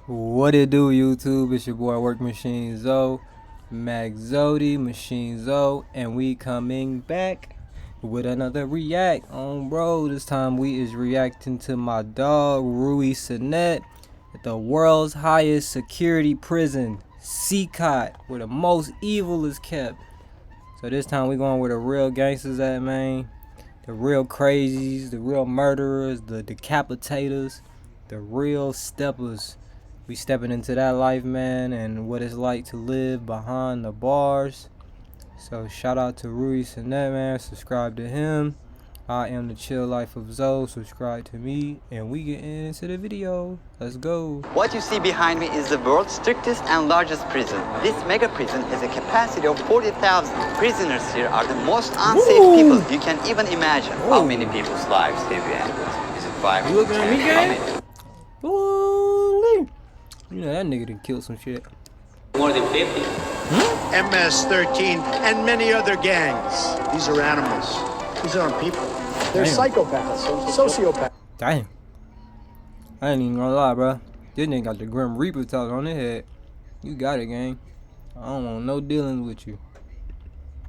What it do, YouTube? It's your boy MachineZo MachZody, MachineZo, and we coming back with another react on bro. This time we is reacting to my dog Rui Sinet at the world's highest security prison, CECOT, where the most evil is kept. So this time we going where the real gangsters at, man. The real crazies, the real murderers, the decapitators, the real steppers. We stepping into that life, man, and what it's like to live behind the bars. So shout out to Rui Sinet, man. Subscribe to him. I am the chill life of Zoe. Subscribe to me, and we get into the video. Let's go. What you see behind me is the world's strictest and largest prison. This mega prison has a capacity of 40,000. Prisoners here are the most unsafe people you can even imagine. How many people's lives have you ended? Is it 5? You looking at me, gang? You know that nigga done killed some shit. More than 50. MS-13 and many other gangs. These are animals. These aren't people. They're psychopaths, sociopaths. Damn. I ain't even gonna lie, bro. This nigga got the Grim Reaper talk on his head. You got it, gang. I don't want no dealings with you.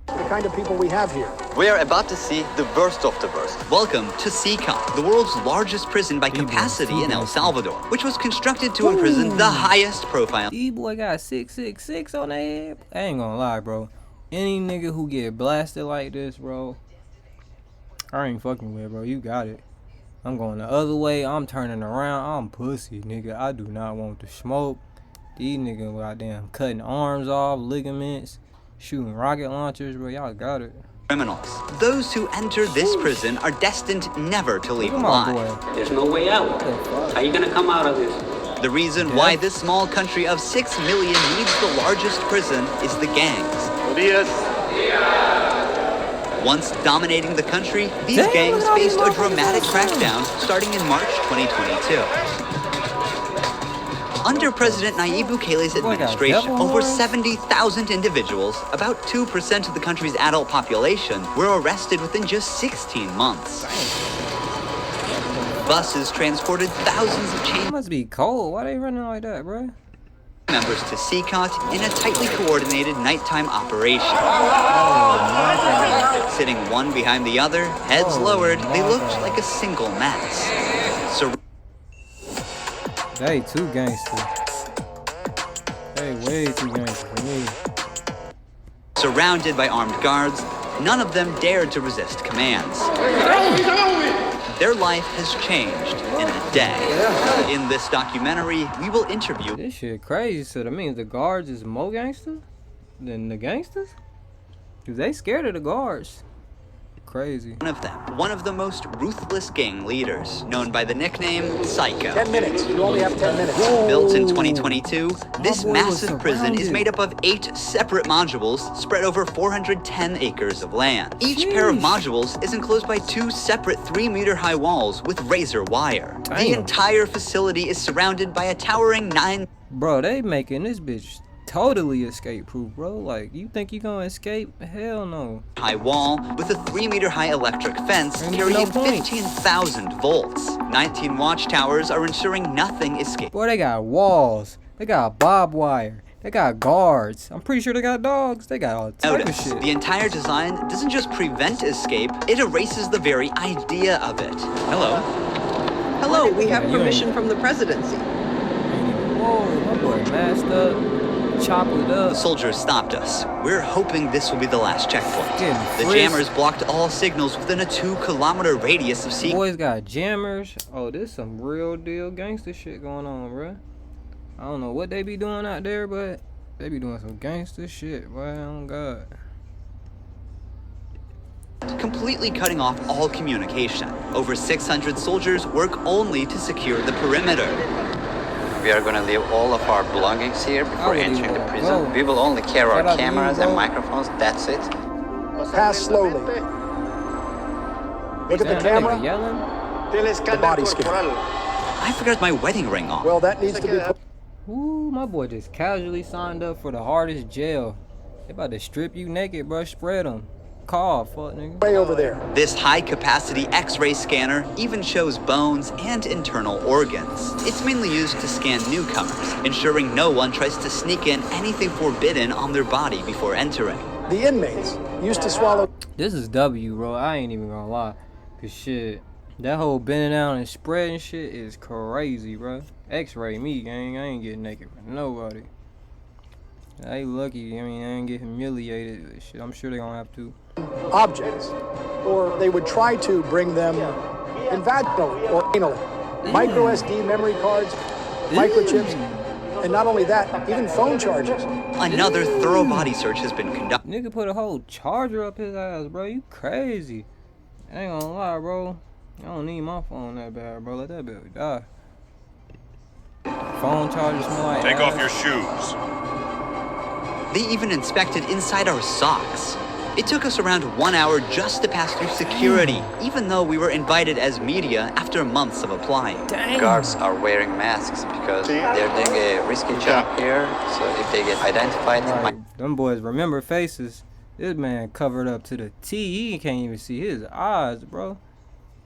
The kind of people we have here. We are about to see the worst of the worst. Welcome to CECOT, the world's largest prison by capacity in El Salvador, which was constructed to imprison the highest profile. D-boy got 666 on their head. I ain't gonna lie, bro. Any nigga who get blasted like this, bro, I ain't fucking with, bro. You got it. I'm going the other way. I'm turning around. I'm pussy, nigga. I do not want to smoke. These niggas goddamn cutting arms off, ligaments, shooting rocket launchers, bro. Y'all got it. Criminals. Those who enter this prison are destined never to leave alive. There's no way out. How you gonna come out of this? The reason why this small country of 6 million needs the largest prison is the gangs. Once dominating the country, these gangs faced a dramatic crackdown starting in March 2022. Under President Nayib Bukele's administration, over 70,000 individuals, about 2% of the country's adult population, were arrested within just 16 months. Buses transported thousands of chain It must be cold. Why they running like that, bro? members to CECOT in a tightly coordinated nighttime operation. Sitting one behind the other, heads lowered, they looked like a single mass. They too gangster. They way too gangster for me. Surrounded by armed guards, none of them dared to resist commands. Their life has changed in a day. In this documentary, we will interview... This shit crazy. So that means the guards is more gangster than the gangsters? Cause they scared of the guards. Crazy. One of them, one of the most ruthless gang leaders, known by the nickname Psycho. 10 minutes. You only have 10 minutes. Built in 2022, this massive prison is made up of 8 separate modules spread over 410 acres of land. Each pair of modules is enclosed by 2 separate 3-meter-high walls with razor wire. The entire facility is surrounded by a towering 9... Bro, they making this bitch totally escape proof, bro. Like, you think you gonna escape? Hell no. high wall with a 3-meter-high electric fence carrying 15,000 volts. 19 watchtowers are ensuring nothing escapes. Boy, they got walls. They got barbed wire. They got guards. I'm pretty sure they got dogs. They got all type of shit. The entire design doesn't just prevent escape, it erases the very idea of it. Hello. Hello, we have permission from the presidency. Whoa, my boy masked up. Chop it up. The soldiers stopped us. We're hoping this will be the last checkpoint. The jammers blocked all signals within a 2-kilometer radius of CECOT. Boys got jammers. Oh, this some real deal gangster shit going on, bro. I don't know what they be doing out there, but they be doing some gangster shit, boy. Oh God. Completely cutting off all communication. Over 600 soldiers work only to secure the perimeter. We are going to leave all of our belongings here before entering the prison. We will only carry our cameras and microphones, that's it. Pass slowly. Look at the camera. Yelling. The body scan. I forgot my wedding ring on. Well, that needs to be put. Ooh, my boy just casually signed up for the hardest jail. They about to strip you naked, bro. Spread them. car, fuck nigga. Way over there. This high-capacity X-ray scanner even shows bones and internal organs. It's mainly used to scan newcomers, ensuring no one tries to sneak in anything forbidden on their body before entering. The inmates used to swallow. This is W, bro. I ain't even gonna lie. Cause shit, that whole bending down and spreading shit is crazy, bro. X-ray me, gang. I ain't getting naked for nobody. I ain't lucky. I mean, I ain't get humiliated. Shit, I'm sure they gonna have to. Objects, or they would try to bring them in vaginally or anally. Micro SD memory cards, microchips, and not only that, even phone chargers. Another thorough body search has been conducted. Nigga put a whole charger up his ass, bro. You crazy. I ain't gonna lie, bro. I don't need my phone that bad, bro. Let that baby die. Phone charger smell like Take ass. off your shoes. They even inspected inside our socks. It took us around 1 hour just to pass through security, even though we were invited as media after months of applying. Dang. Guards are wearing masks because they're doing a risky job here. So if they get identified, it might. Like, them boys remember faces. This man covered up to the T. He can't even see his eyes, bro.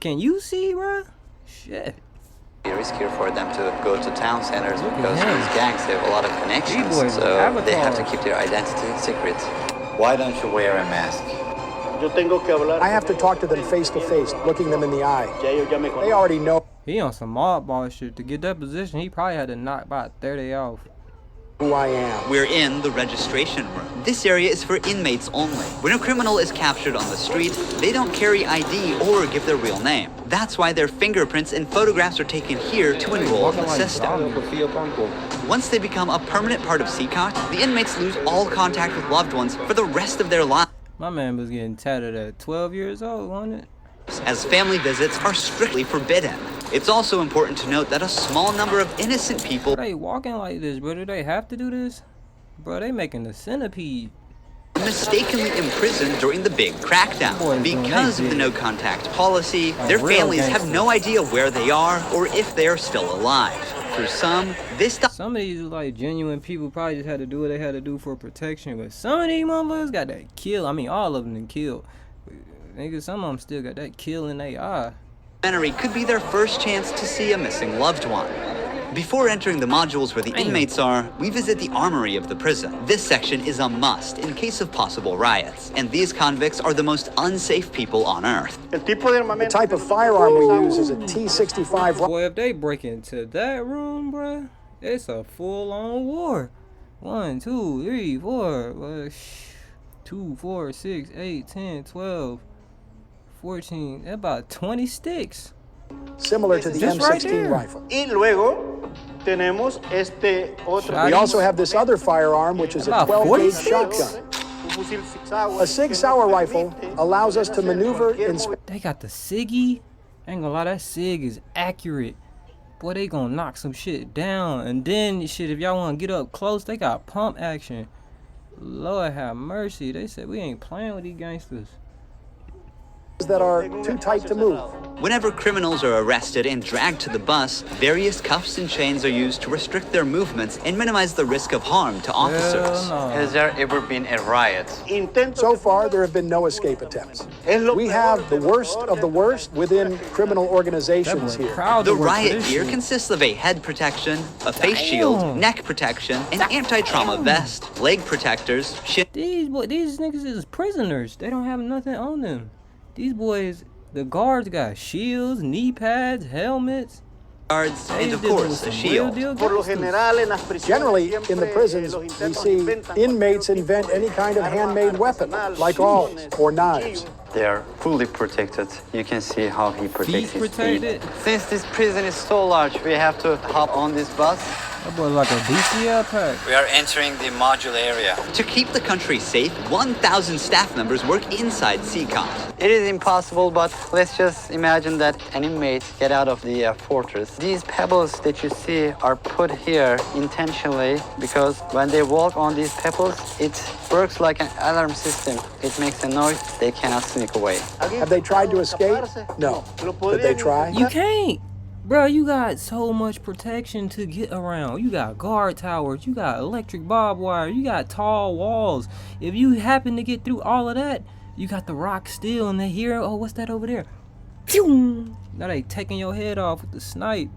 Can you see, bro? Shit. be riskier for them to go to town centers Look at because him. these gangs have a lot of connections, boys so have they have to avatars. keep their identity secret. Why don't you wear a mask? I have to talk to them face to face, looking them in the eye. They already know He on some mob ball shit. To get that position, he probably had to knock about 30 off. who I am. We're in the registration room. This area is for inmates only. When a criminal is captured on the street, they don't carry ID or give their real name. That's why their fingerprints and photographs are taken here to enroll in the system. Once they become a permanent part of CECOT, the inmates lose all contact with loved ones for the rest of their lives, My man was getting tatted at 12 years old, wasn't it? as family visits are strictly forbidden. It's also important to note that a small number of innocent people They walking like this, bro. Do they have to do this? Bro, they making the centipede. mistakenly imprisoned during the big crackdown. Boy, Because of the no contact policy, their real families have gangster. no idea where they are or if they are still alive. For some, this Some of these like genuine people probably just had to do what they had to do for protection, but some of these motherfuckers got that kill. I mean, all of them done killed. Nigga, some of them still got that kill in their eye. documentary could be their first chance to see a missing loved one. Before entering the modules where the inmates are, we visit the Armory of the prison. This section is a must in case of possible riots, and these convicts are the most unsafe people on Earth. The type of firearm we use is a T-65 Boy, if they break into that room, bruh, it's a full-on war. 1, 2, 3, 4, 2, 4, 6, 8, 10, 12, 14, about 20 sticks. similar to the Just right M16 there. rifle. Y luego tenemos este otro. Shotties. We also have this other firearm, which is a About 12 40 gauge sticks? shotgun. Un fusil Sig Sauer. A Sig Sauer rifle allows us to maneuver in They got the Siggy. Ain't gonna lie, that Sig is accurate. Boy, they gonna knock some shit down. And then, shit, if y'all wanna get up close, they got pump action. Lord have mercy. They said we ain't playing with these gangsters. that are too tight to move. Whenever criminals are arrested and dragged to the bus, various cuffs and chains are used to restrict their movements and minimize the risk of harm to officers. Hell no. Has there ever been a riot? So far, there have been no escape attempts. We have the worst of the worst within criminal organizations here. Proud The to work for riot this gear shit. consists of a head protection, a face shield, neck protection, an anti-trauma vest, leg protectors, shin These niggas is prisoners. They don't have nothing on them. These boys, the guards got shields, knee pads, helmets. guards, They and of dealing course with a some shield. real deal Por lo gangsters. general en las prisiones Generally, in the siempre, prisons, los we internos see inventan inmates cualquier invent any kind of arma handmade weapon, artesanal, like awls sillones, or knives. They are fully protected. You can see how he protects Feet his protected. feet. Since this prison is so large, we have to hop on this bus. That boy like a DCL pack. We are entering the module area. To keep the country safe, 1,000 staff members work inside CECOT. It is impossible, but let's just imagine that an inmate get out of the fortress. These pebbles that you see are put here intentionally because when they walk on these pebbles, it works like an alarm system. It makes a noise, they cannot sneak away. Have they tried to escape? No. Did they try? You can't. Bro, you got so much protection to get around. You got guard towers, you got electric barbed wire, you got tall walls. If you happen to get through all of that, You got the rock still, and they hear, oh, what's that over there? Pew! Now they taking your head off with the snipe.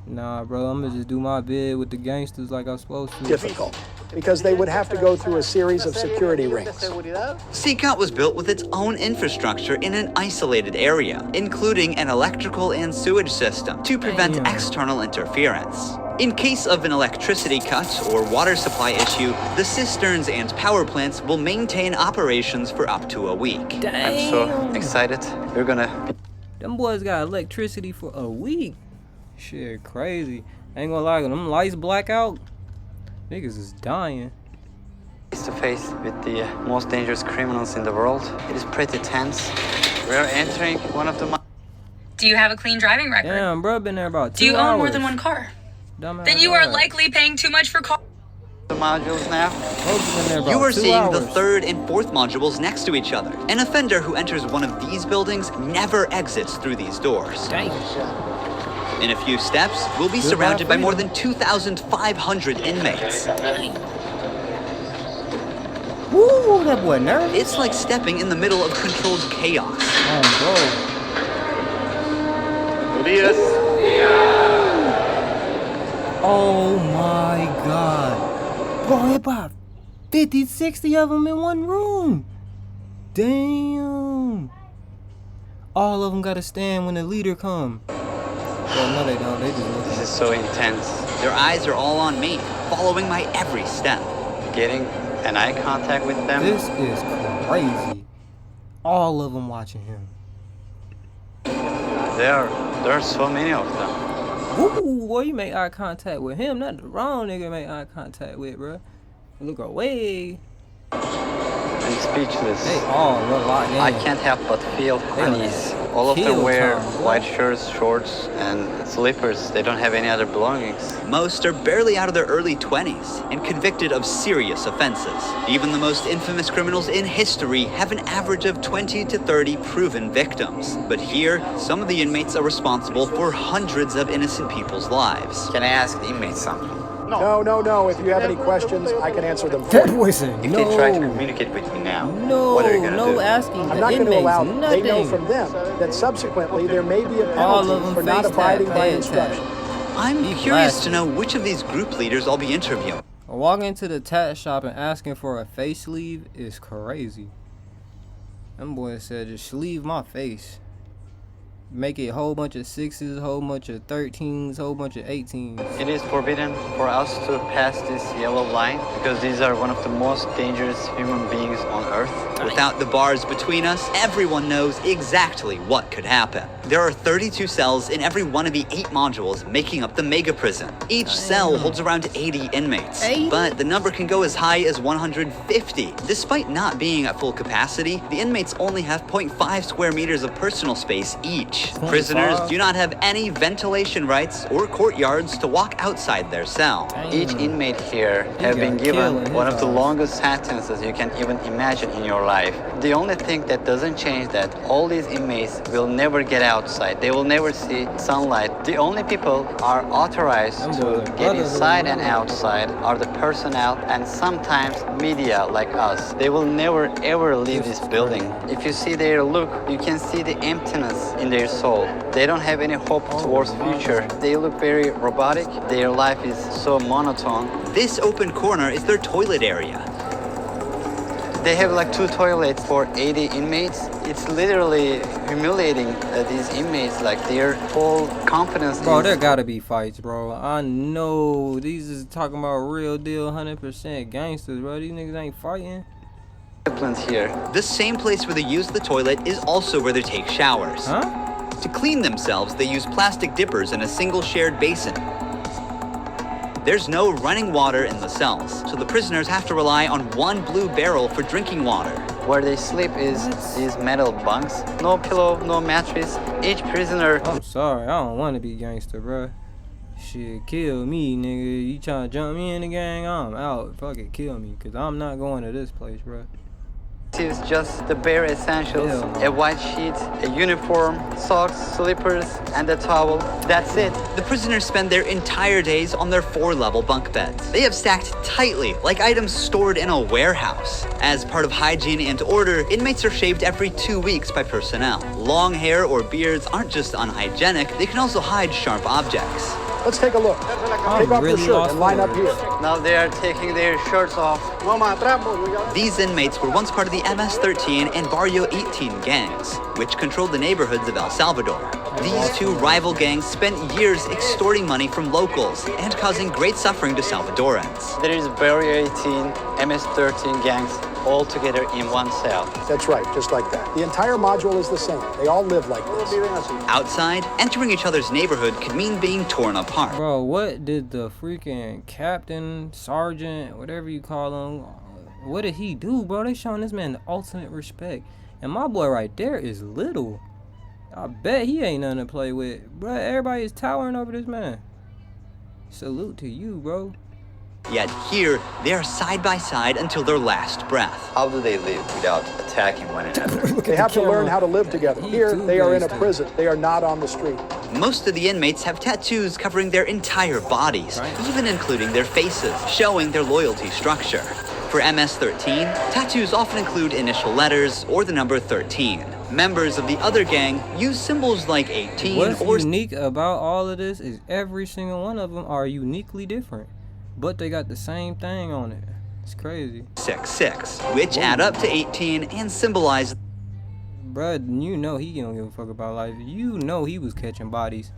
Nah, bro, I'm gonna just do my bid with the gangsters like I'm supposed to. Difficult, because they would have to go through a series of security rings. CECOT was built with its own infrastructure in an isolated area, including an electrical and sewage system to prevent external interference. In case of an electricity cut or water supply issue, the cisterns and power plants will maintain operations for up to a week. Damn. I'm so excited. We're gonna Them boys got electricity for a week. Shit, crazy. Ain't gonna lie, when them lights black out, niggas is dying. face to face with the most dangerous criminals in the world. It is pretty tense. We are entering one of the. Do you have a clean driving record? Damn, bro, been there about 2 hours. Do you own more than one car? Dumbass Then you are dog. likely paying too much for car. The modules now. Been there about You are 2 seeing hours. the third and fourth modules next to each other. An offender who enters one of these buildings never exits through these doors. Damn. In a few steps, we'll be Goodbye, surrounded by more freedom. than 2,500 inmates. Woo, that boy nervous. It's like stepping in the middle of controlled chaos. Oh my god. Bro, about 50, 60 of them in one room. Damn. All of them gotta stand when the leader come. Well, no they don't, they just look This is so intense. Their eyes are all on me, following my every step. Getting an eye contact with them. This is crazy. All of them watching him. There are so many of them. Woo, boy, you make eye contact with him, not the wrong nigga make eye contact with, bro. Look away. I'm speechless. They all look locked in. I can't help but feel unease. All of them Kill wear time, boy. white shirts, shorts, and slippers. They don't have any other belongings. Most are barely out of their early 20s and convicted of serious offenses. Even the most infamous criminals in history have an average of 20 to 30 proven victims. But here, some of the inmates are responsible for hundreds of innocent people's lives. Can I ask the inmates something? No. If you have any questions, I can answer them for you. Listen, If no. they try to communicate with me now, No, what are you gonna no do? asking I'm the not going to inmates, allow. nothing. They know from them that subsequently there may be a All of penalty them for not face abiding tag, by head instruction. I'm Be curious blasted. to know which of these group leaders I'll be interviewing. Walking into the tat shop and asking for a face sleeve is crazy. Them boys said just sleeve my face. Make it a whole bunch of 6s, whole bunch of 13s, whole bunch of 18s. It is forbidden for us to pass this yellow line because these are one of the most dangerous human beings on earth. Without the bars between us, everyone knows exactly what could happen. There are 32 cells in every one of the 8 modules making up the mega prison. Each cell holds around 80 inmates, 80? but the number can go as high as 150. Despite not being at full capacity, the inmates only have 0.5 square meters of personal space each. 25? Prisoners do not have any ventilation rights or courtyards to walk outside their cell. Each inmate here have been got killed in given one his of the eyes. longest sentences you can even imagine in your life. The only thing that doesn't change that all these inmates will never get outside. They will never see sunlight. The only people are authorized Them to boys are get brothers, inside them and outside are the personnel and sometimes media like us. They will never ever leave this building. If you see their look, you can see the emptiness in their soul. They don't have any hope towards future. They look very robotic. Their life is so monotone. This open corner is their toilet area. They have like 2 toilets for 80 inmates. It's literally humiliating these inmates. Like their whole confidence Bro, is there gotta be fights, bro. I know these is talking about real deal 100% gangsters, bro. These niggas ain't fighting. disciplines here. The same place where they use the toilet is also where they take showers. Huh? To clean themselves, they use plastic dippers in a single shared basin. There's no running water in the cells, so the prisoners have to rely on one blue barrel for drinking water. Where they sleep is these metal bunks. No pillow, no mattress. Each prisoner I'm sorry, I don't want to be gangster, bro. Shit, kill me, nigga. You trying to jump me in the gang? I'm out. Fuck it, kill me, cause I'm not going to this place, bro. Is just the bare essentials: Yeah. a white sheet, a uniform, socks, slippers, and a towel. That's it. The prisoners spend their entire days on their 4-level bunk beds. They have stacked tightly, like items stored in a warehouse. As part of hygiene and order, inmates are shaved every 2 weeks by personnel. Long hair or beards aren't just unhygienic, they can also hide sharp objects. Let's take a look. Take off your shirt and line up here. Now they are taking their shirts off. These inmates were once part of the MS-13 and Barrio 18 gangs, which controlled the neighborhoods of El Salvador. These two rival gangs spent years extorting money from locals and causing great suffering to Salvadorans. There is Barrio 18, MS-13 gangs, all together in one cell. That's right, just like that. The entire module is the same. They all live like this. Outside, entering each other's neighborhood could mean being torn apart. Bro, what did the freaking captain, sergeant, whatever you call him, what did he do, bro? They showing this man the ultimate respect. And my boy right there is little. I bet he ain't nothing to play with. Bro, everybody is towering over this man. Salute to you, bro. Yet here, they are side by side until their last breath. How do they live without attacking one another? They have to learn how to live together. Here, they are in a prison. They are not on the street. Most of the inmates have tattoos covering their entire bodies, even including their faces, showing their loyalty structure. For MS-13, tattoos often include initial letters or the number 13. Members of the other gang use symbols like 18 What's or unique about all of this is every single one of them are uniquely different, but they got the same thing on it. It's crazy. 66, which add up to 18 and symbolize. Bruh, you know he don't give a fuck about life. You know he was catching bodies.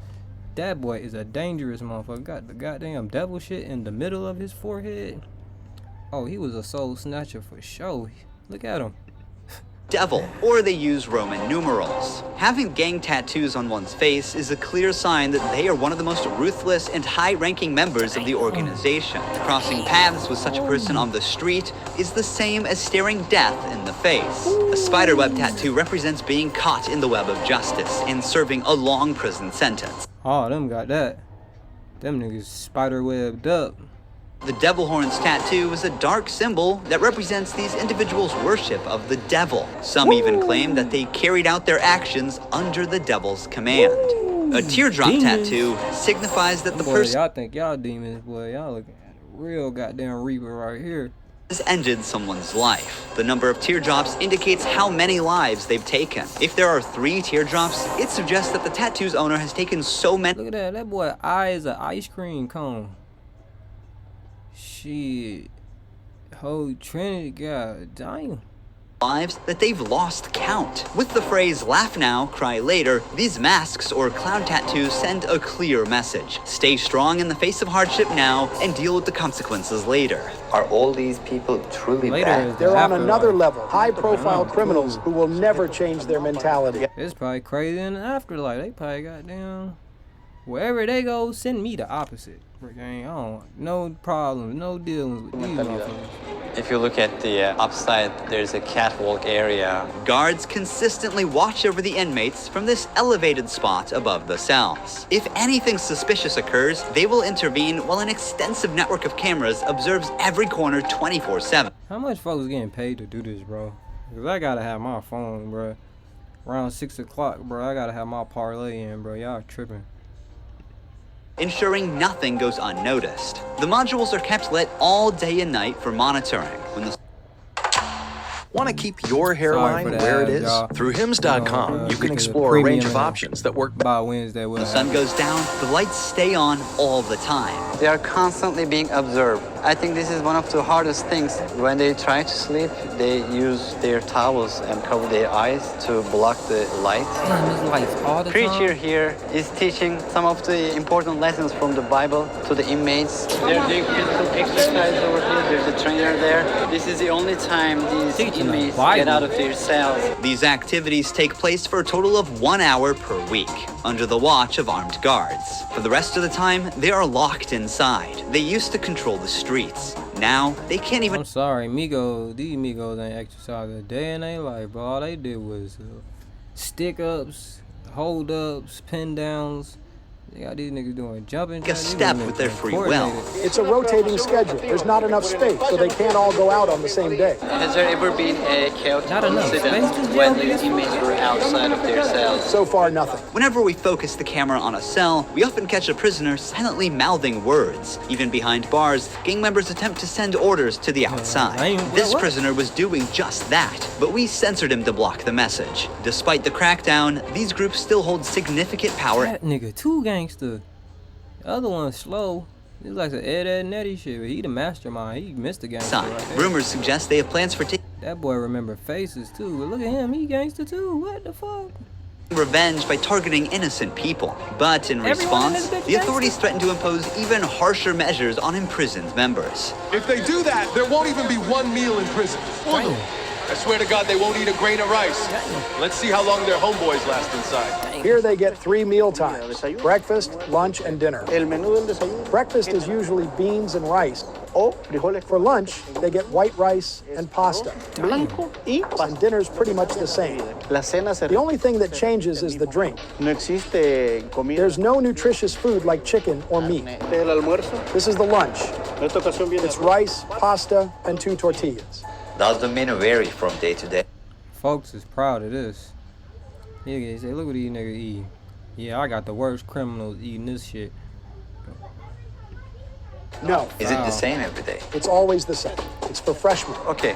That boy is a dangerous motherfucker. Got the goddamn devil shit in the middle of his forehead. Oh, he was a soul snatcher for sure. Look at him. Devil, or they use Roman numerals. Having gang tattoos on one's face is a clear sign that they are one of the most ruthless and high-ranking members of the organization. Crossing paths with such a person on the street is the same as staring death in the face. A spiderweb tattoo represents being caught in the web of justice and serving a long prison sentence. Oh, them got that. Them niggas spiderwebbed up. The devil horns tattoo is a dark symbol that represents these individuals' worship of the devil. Some even claim that they carried out their actions under the devil's command. A teardrop tattoo signifies that the person Y'all think y'all demons, boy. Y'all looking at a real goddamn reaper right here. has ended someone's life. The number of teardrops indicates how many lives they've taken. If there are 3 teardrops, it suggests that the tattoo's owner has taken so many. Look at that. That boy eye is an ice cream cone. Shit. Whole Trinity, god damn. Lives that they've lost count. With the phrase laugh now, cry later, these masks or clown tattoos send a clear message. Stay strong in the face of hardship now and deal with the consequences later. Are all these people truly Later bad? is the They're on afterlife. another level. High-profile criminals who will never change their mentality. It's probably crazy in the afterlife. They probably got down. Wherever they go, send me the opposite. I don't, no problems, no dealings with these motherfuckers. If you look at the upside, there's a catwalk area. Guards consistently watch over the inmates from this elevated spot above the cells. If anything suspicious occurs, they will intervene while an extensive network of cameras observes every corner 24/7. How much folks getting paid to do this, bro? Because I gotta have my phone, bro. Around 6 o'clock, bro, I gotta have my parlay in, bro. Y'all tripping. Ensuring nothing goes unnoticed. The modules are kept lit all day and night for monitoring. When the Want to keep your hairline where it is? Through Hims.com, you can explore a range of options that work by Wednesday. The sun goes down, the lights stay on all the time. They are constantly being observed. I think this is one of the hardest things. When they try to sleep, they use their towels and cover their eyes to block the light. The Preacher here is teaching some of the important lessons from the Bible to the inmates. They're doing physical exercise over here. There's a trainer there. This is the only time these inmates get out of their cells. These activities take place for a total of 1 hour per week, under the watch of armed guards. For the rest of the time, they are locked inside. They used to control the streets. Now, they can't even... I'm sorry, these Migos ain't exercised a day in their life, bro. All they did was stick-ups, hold-ups, pin-downs, They got these niggas doing jumping. A step with their free will. It's a rotating schedule. There's not enough space, so they can't all go out on the same day. Has there ever been a chaotic incident when the inmates were outside of their cells? So far, nothing. Whenever we focus the camera on a cell, we often catch a prisoner silently mouthing words. Even behind bars, gang members attempt to send orders to the outside. This prisoner was doing just that, but we censored him to block the message. Despite the crackdown, these groups still hold significant power. That nigga too gangster. The other one's slow. He's like the Ed Netty shit, but he the mastermind. He missed the gangster right there. Rumors suggest they have plans for that boy remember faces too, but look at him, he gangster too. What the fuck? Revenge by targeting innocent people. But in response, the authorities threaten to impose even harsher measures on imprisoned members. If they do that, there won't even be one meal in prison. I swear to God, they won't eat a grain of rice. Let's see how long their homeboys last inside. Here they get 3 meal times: breakfast, lunch, and dinner. Breakfast is usually beans and rice. For lunch, they get white rice and pasta. And dinner's pretty much the same. The only thing that changes is the drink. There's no nutritious food like chicken or meat. This is the lunch. It's rice, pasta, and 2 tortillas. Does the menu vary from day to day? Folks is proud of this. Niggas say, look what these niggas eat. Yeah, I got the worst criminals eating this shit. No. Is it the same every day? It's always the same. It's for freshmen. Okay.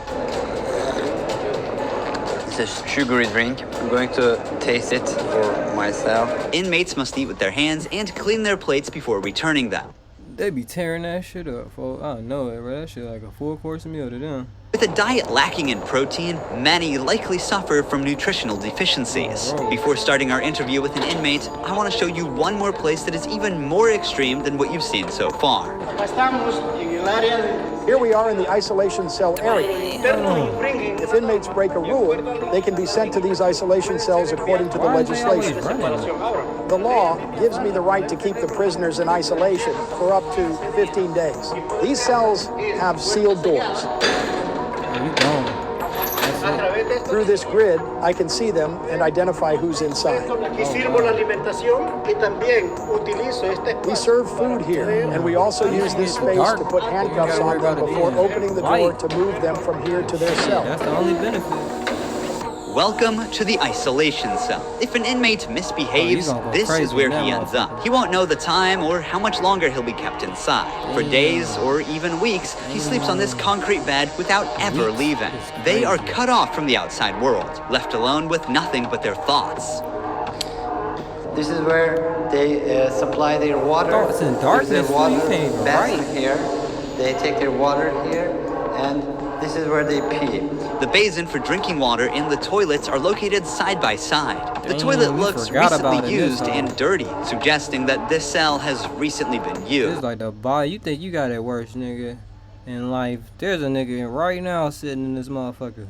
It's a sugary drink. I'm going to taste it for myself. Inmates must eat with their hands and clean their plates before returning them. They be tearing that shit up, folks. I know it, bro. That shit like a 4-course meal to them. With a diet lacking in protein, many likely suffer from nutritional deficiencies. Before starting our interview with an inmate, I want to show you one more place that is even more extreme than what you've seen so far. Here we are in the isolation cell area. If inmates break a rule, they can be sent to these isolation cells according to the legislation. The law gives me the right to keep the prisoners in isolation for up to 15 days. These cells have sealed doors. Through this grid, I can see them and identify who's inside. We serve food here, and we also use this space to put handcuffs on them before opening the door to move them from here to their cell. That's the only benefit. Welcome to the isolation cell. If an inmate misbehaves, this is where he ends up. He won't know the time or how much longer he'll be kept inside. For days or even weeks, he sleeps on this concrete bed without ever leaving. They are cut off from the outside world, left alone with nothing but their thoughts. This is where they supply their water. It's in darkness. There's a water basin here. They take their water here, and this is where they pee. The basin for drinking water and the toilets are located side by side. The toilet looks recently used and dirty, suggesting that this cell has recently been used. It's like the body. You think you got it worse, nigga, in life. There's a nigga right now sitting in this motherfucker.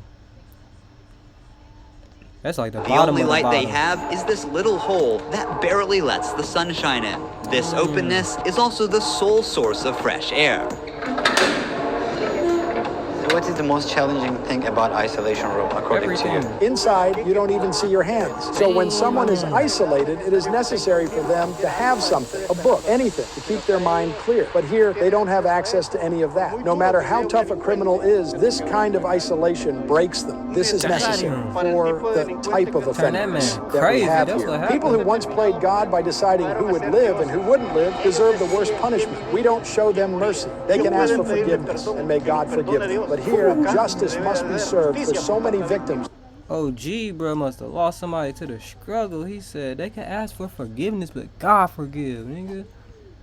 That's like the bottom only of the light bottom. they have is this little hole that barely lets the sun shine in. This openness is also the sole source of fresh air. What is the most challenging thing about isolation room, according to you? Inside, you don't even see your hands. So when someone is isolated, it is necessary for them to have something, a book, anything, to keep their mind clear. But here, they don't have access to any of that. No matter how tough a criminal is, this kind of isolation breaks them. This is necessary for the type of offenders that we have here. People who once played God by deciding who would live and who wouldn't live deserve the worst punishment. We don't show them mercy. They can ask for forgiveness, and may God forgive them. But here, justice must be served for so many victims. Oh, gee, bro, must have lost somebody to the struggle. He said they can ask for forgiveness, but God forgive, nigga.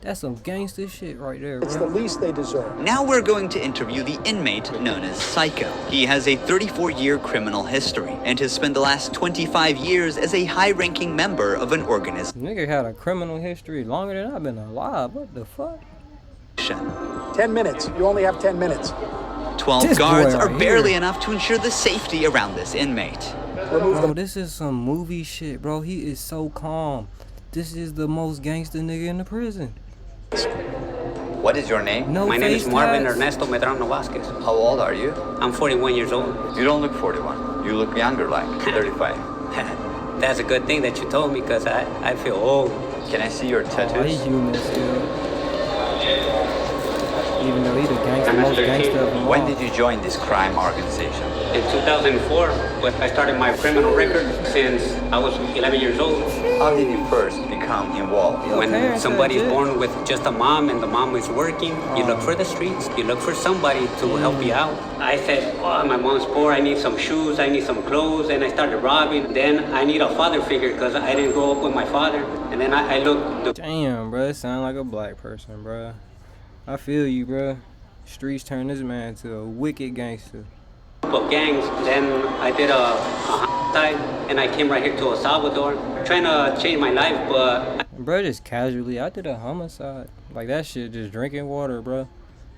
That's some gangster shit right there, bro. It's the least they deserve. Now we're going to interview the inmate known as Psycho. He has a 34-year criminal history and has spent the last 25 years as a high-ranking member of an organization. Nigga had a criminal history longer than I've been alive. What the fuck? 10 minutes. You only have 10 minutes. 12 guards are barely enough to ensure the safety around this inmate. Bro, this is some movie shit, bro. He is so calm. This is the most gangster nigga in the prison. What is your name? My name is Marvin Ernesto Medrano Vasquez. How old are you? I'm 41 years old. You don't look 41. You look younger, like 35. That's a good thing that you told me, because I feel old. Can I see your Oh, tattoos? he's human still. Even though he's the gangster, most gangster of them all. When did you join this crime organization? In 2004, but I started my criminal record since I was 11 years old. How did you first become involved? When somebody's born with just a mom and the mom is working, you look for the streets. You look for somebody to help you out. I said, oh, my mom's poor. I need some shoes. I need some clothes. And I started robbing. Then I need a father figure because I didn't grow up with my father. And then I looked. Damn, bro. It sound like a black person, bro. I feel you, bro. Streets turned this man to a wicked gangster. Of gangs. Then I did a homicide, and I came right here to El Salvador, trying to change my life, but bro, just casually, I did a homicide. Like that shit, just drinking water, bro.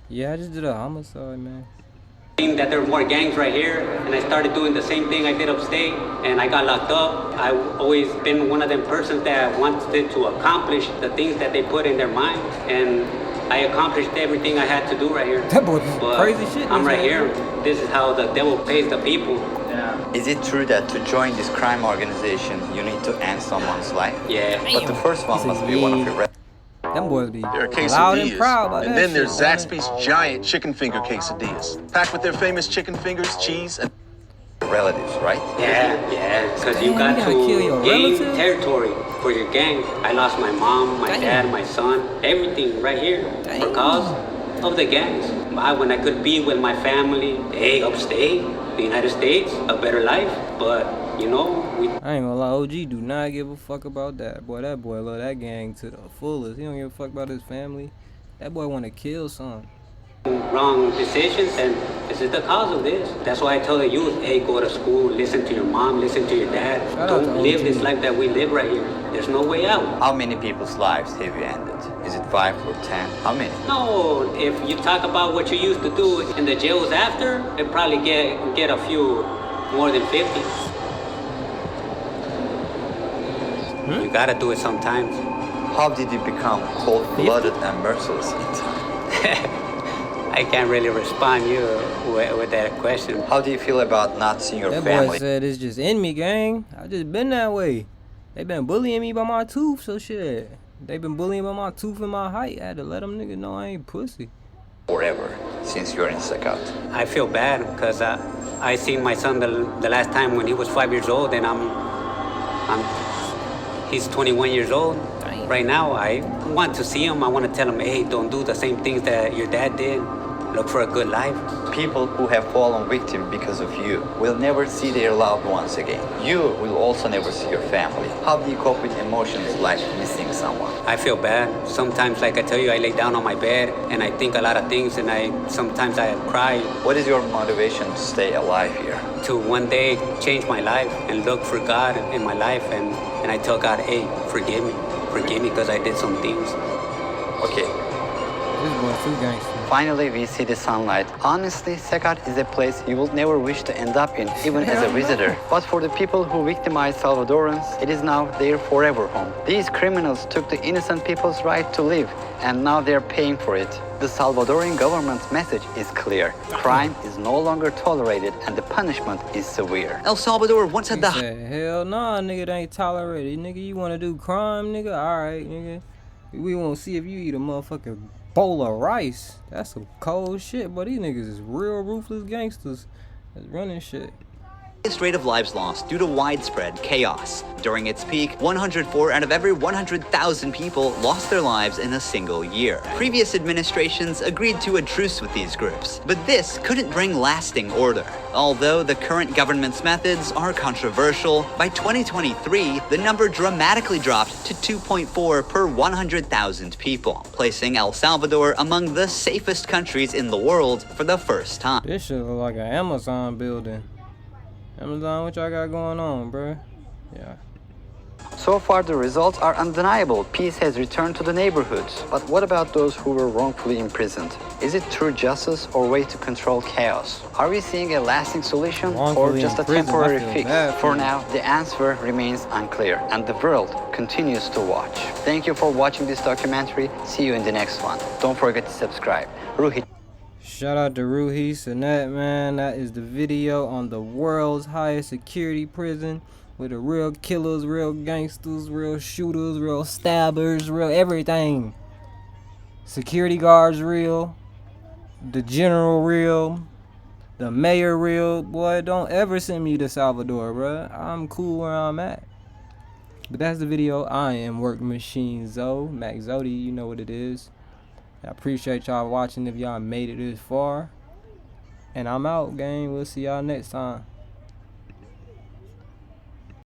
Yeah, I just did a homicide, man. That there were more gangs right here, and I started doing the same thing I did upstate, and I got locked up. I've always been one of them persons that wanted to accomplish the things that they put in their mind, and I accomplished everything I had to do right here. That boy, crazy shit. I'm right here. This is how the devil pays the people. Yeah. Is it true that to join this crime organization, you need to end someone's life? Yeah. But the first one must be one of your Them boys be There are loud and proud about and that then there's shit, Zaxby's giant chicken finger quesadillas, packed with their famous chicken fingers, cheese, and relatives, right? Yeah, because you got to gain territory for your gang. I lost my mom, my dad, my son, everything right here because of the gangs. When I could be with my family, hey, upstate, the United States, a better life, but you know, I ain't gonna lie, OG do not give a fuck about that. Boy, that boy love that gang to the fullest. He don't give a fuck about his family. That boy wanna kill some. Wrong decisions, and this is the cause of this. That's why I tell the youth, hey, go to school, listen to your mom, listen to your dad. Don't live this life that we live right here. There's no way out. How many people's lives have you ended? Is it 5 or 10? How many? No, if you talk about what you used to do in the jails after, it probably get a few more than 50. You gotta do it sometimes. How did you become cold-blooded and merciless in time? I can't really respond you with that question. How do you feel about not seeing your family? That boy said it's just in me, gang. I just been that way. They been bullying me by my tooth, so shit. They been bullying by my tooth and my height. I had to let them niggas know I ain't pussy. Forever, since you're in CECOT. I feel bad because I seen my son the last time when he was 5 years old, and he's 21 years old. Damn. Right now, I want to see him. I want to tell him, hey, don't do the same things that your dad did. Look for a good life. People who have fallen victim because of you will never see their loved ones again. You will also never see your family. How do you cope with emotions like missing someone? I feel bad. Sometimes, like I tell you, I lay down on my bed and I think a lot of things, and sometimes I cry. What is your motivation to stay alive here? To one day change my life and look for God in my life, and I tell God, hey, forgive me because I did some things. Okay. This boy too gangster. Finally, we see the sunlight. Honestly, CECOT is a place you will never wish to end up in, even as a visitor. But for the people who victimized Salvadorans, it is now their forever home. These criminals took the innocent people's right to live, and now they're paying for it. The Salvadorian government's message is clear. Crime is no longer tolerated, and the punishment is severe. El Salvador once had the... Hell nah, nigga, that ain't tolerated. Nigga, you wanna do crime, nigga? Alright, nigga. We won't see if you eat a motherfucking bowl of rice. That's some cold shit, but these niggas is real ruthless gangsters that's running shit. Rate of lives lost due to widespread chaos. During its peak, 104 out of every 100,000 people lost their lives in a single year. Previous administrations agreed to a truce with these groups, but this couldn't bring lasting order. Although the current government's methods are controversial, by 2023, the number dramatically dropped to 2.4 per 100,000 people, placing El Salvador among the safest countries in the world for the first time. This shit look like an Amazon building. Amazon, what y'all got going on, bruh? Yeah. So far, the results are undeniable. Peace has returned to the neighborhoods. But what about those who were wrongfully imprisoned? Is it true justice or way to control chaos? Are we seeing a lasting solution or just a temporary fix? For now, the answer remains unclear, and the world continues to watch. Thank you for watching this documentary. See you in the next one. Don't forget to subscribe. Ruhi. Shout out to Ruhi Sanet, man. That is the video on the world's highest security prison. with the real killers, real gangsters, real shooters, real stabbers, real everything. Security guards real, the general real, the mayor real. Boy, don't ever send me to Salvador, bruh. I'm cool where I'm at. But that's the video. I am MachineZo MachZody. You know what it is. I appreciate y'all watching if y'all made it this far. And I'm out, gang. We'll see y'all next time.